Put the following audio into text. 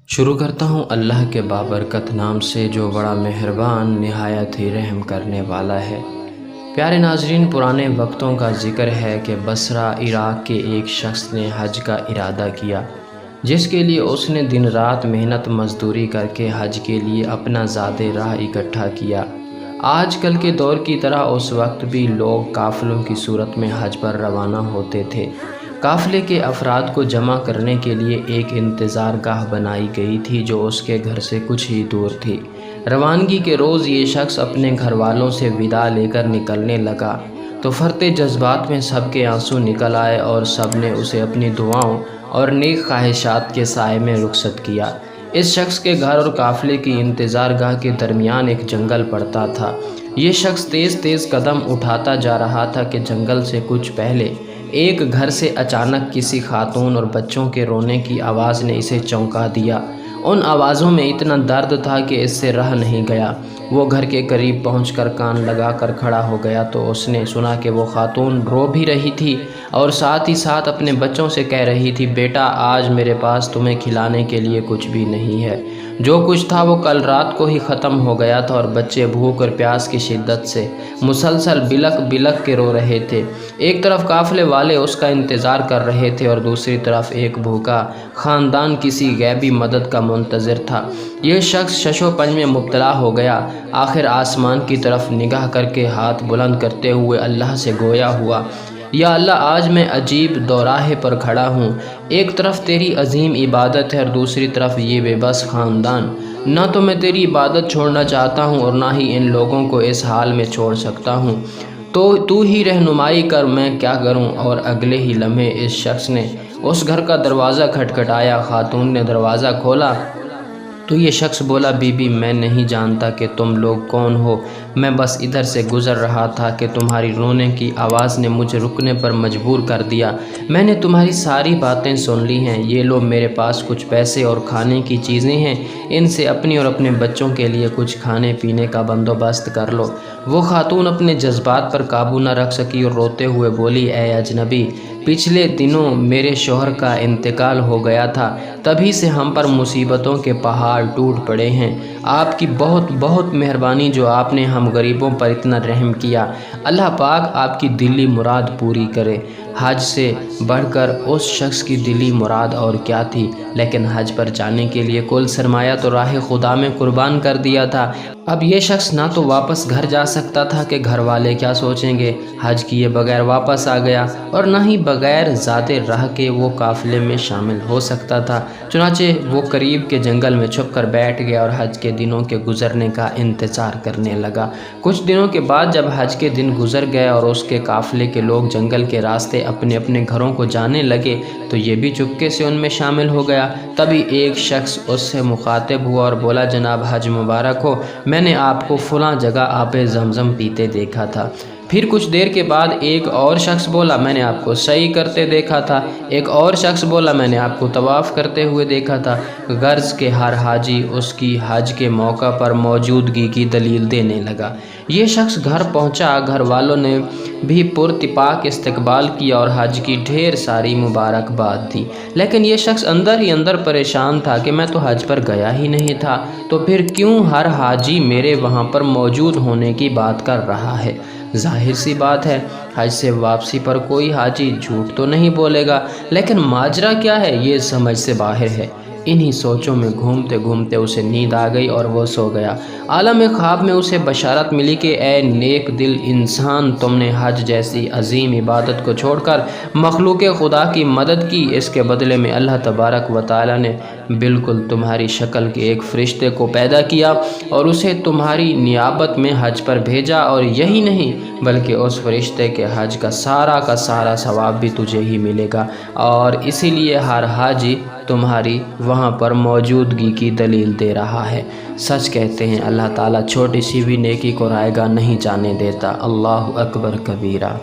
شروع کرتا ہوں اللہ کے بابرکت نام سے جو بڑا مہربان نہایت ہی رحم کرنے والا ہے۔ پیارے ناظرین، پرانے وقتوں کا ذکر ہے کہ بصرہ عراق کے ایک شخص نے حج کا ارادہ کیا، جس کے لیے اس نے دن رات محنت مزدوری کر کے حج کے لیے اپنا زاد راہ اکٹھا کیا۔ آج کل کے دور کی طرح اس وقت بھی لوگ قافلوں کی صورت میں حج پر روانہ ہوتے تھے۔ قافلے کے افراد کو جمع کرنے کے لیے ایک انتظار گاہ بنائی گئی تھی جو اس کے گھر سے کچھ ہی دور تھی۔ روانگی کے روز یہ شخص اپنے گھر والوں سے وداع لے کر نکلنے لگا تو فرتے جذبات میں سب کے آنسو نکل آئے اور سب نے اسے اپنی دعاؤں اور نیک خواہشات کے سائے میں رخصت کیا۔ اس شخص کے گھر اور قافلے کی انتظار گاہ کے درمیان ایک جنگل پڑتا تھا۔ یہ شخص تیز تیز قدم اٹھاتا جا رہا تھا کہ جنگل سے کچھ پہلے ایک گھر سے اچانک کسی خاتون اور بچوں کے رونے کی آواز نے اسے چونکا دیا۔ ان آوازوں میں اتنا درد تھا کہ اس سے رہ نہیں گیا۔ وہ گھر کے قریب پہنچ کر کان لگا کر کھڑا ہو گیا تو اس نے سنا کہ وہ خاتون رو بھی رہی تھی اور ساتھ ہی ساتھ اپنے بچوں سے کہہ رہی تھی، بیٹا آج میرے پاس تمہیں کھلانے کے لیے کچھ بھی نہیں ہے۔ جو کچھ تھا وہ کل رات کو ہی ختم ہو گیا تھا اور بچے بھوک اور پیاس کی شدت سے مسلسل بلک بلک کے رو رہے تھے۔ ایک طرف قافلے والے اس کا انتظار کر رہے تھے اور دوسری طرف ایک بھوکا خاندان کسی غیبی مدد کا منتظر تھا۔ یہ شخص شش و پنج میں مبتلا ہو گیا۔ آخر آسمان کی طرف نگاہ کر کے ہاتھ بلند کرتے ہوئے اللہ سے گویا ہوا، یا اللہ آج میں عجیب دوراہے پر کھڑا ہوں۔ ایک طرف تیری عظیم عبادت ہے اور دوسری طرف یہ بے بس خاندان۔ نہ تو میں تیری عبادت چھوڑنا چاہتا ہوں اور نہ ہی ان لوگوں کو اس حال میں چھوڑ سکتا ہوں، تو ہی رہنمائی کر میں کیا کروں۔ اور اگلے ہی لمحے اس شخص نے اس گھر کا دروازہ کھٹکھٹایا۔ خاتون نے دروازہ کھولا تو یہ شخص بولا، بی بی میں نہیں جانتا کہ تم لوگ کون ہو، میں بس ادھر سے گزر رہا تھا کہ تمہاری رونے کی آواز نے مجھے رکنے پر مجبور کر دیا۔ میں نے تمہاری ساری باتیں سن لی ہیں، یہ لو میرے پاس کچھ پیسے اور کھانے کی چیزیں ہیں، ان سے اپنی اور اپنے بچوں کے لیے کچھ کھانے پینے کا بندوبست کر لو۔ وہ خاتون اپنے جذبات پر قابو نہ رکھ سکی اور روتے ہوئے بولی، اے اجنبی، پچھلے دنوں میرے شوہر کا انتقال ہو گیا تھا، تبھی سے ہم پر مصیبتوں کے پہاڑ ٹوٹ پڑے ہیں۔ آپ کی بہت بہت مہربانی جو آپ نے ہم غریبوں پر اتنا رحم کیا۔ اللہ پاک آپ کی دلی مراد پوری کرے۔ حج سے بڑھ کر اس شخص کی دلی مراد اور کیا تھی، لیکن حج پر جانے کے لیے کل سرمایہ تو راہ خدا میں قربان کر دیا تھا۔ اب یہ شخص نہ تو واپس گھر جا سکتا تھا کہ گھر والے کیا سوچیں گے، حج کیے بغیر واپس آ گیا، اور نہ ہی بغیر زاد راہ کے وہ قافلے میں شامل ہو سکتا تھا۔ چنانچہ وہ قریب کے جنگل میں چھپ کر بیٹھ گیا اور حج کے دنوں کے گزرنے کا انتظار کرنے لگا۔ کچھ دنوں کے بعد جب حج کے دن گزر گئے اور اس کے قافلے کے لوگ جنگل کے راستے اپنے اپنے گھروں کو جانے لگے تو یہ بھی چپکے سے ان میں شامل ہو گیا۔ تبھی ایک شخص اس سے مخاطب ہوا اور بولا، جناب حج مبارک ہو، میں نے آپ کو فلاں جگہ آب زمزم پیتے دیکھا تھا۔ پھر کچھ دیر کے بعد ایک اور شخص بولا، میں نے آپ کو سعی کرتے دیکھا تھا۔ ایک اور شخص بولا، میں نے آپ کو طواف کرتے ہوئے دیکھا تھا۔ غرض کہ ہر حاجی اس کی حج کے موقع پر موجودگی کی دلیل دینے لگا۔ یہ شخص گھر پہنچا، گھر والوں نے بھی پراتفاق استقبال کیا اور حج کی ڈھیر ساری مبارکباد دی، لیکن یہ شخص اندر ہی اندر پریشان تھا کہ میں تو حج پر گیا ہی نہیں تھا، تو پھر کیوں ہر حاجی میرے وہاں پر موجود ہونے کی بات کر رہا ہے؟ ظاہر سی بات ہے، حج سے واپسی پر کوئی حاجی جھوٹ تو نہیں بولے گا، لیکن ماجرا کیا ہے یہ سمجھ سے باہر ہے۔ انہی سوچوں میں گھومتے گھومتے اسے نیند آ گئی اور وہ سو گیا۔ عالم خواب میں اسے بشارت ملی کہ اے نیک دل انسان، تم نے حج جیسی عظیم عبادت کو چھوڑ کر مخلوق خدا کی مدد کی، اس کے بدلے میں اللہ تبارک و تعالی نے بالکل تمہاری شکل کے ایک فرشتے کو پیدا کیا اور اسے تمہاری نیابت میں حج پر بھیجا، اور یہی نہیں بلکہ اس فرشتے کے حج کا سارا ثواب بھی تجھے ہی ملے گا، اور اسی لیے ہر حاجی تمہاری وہاں پر موجودگی کی دلیل دے رہا ہے۔ سچ کہتے ہیں اللہ تعالیٰ چھوٹی سی بھی نیکی کو رائیگاں نہیں جانے دیتا۔ اللہ اکبر کبیرہ۔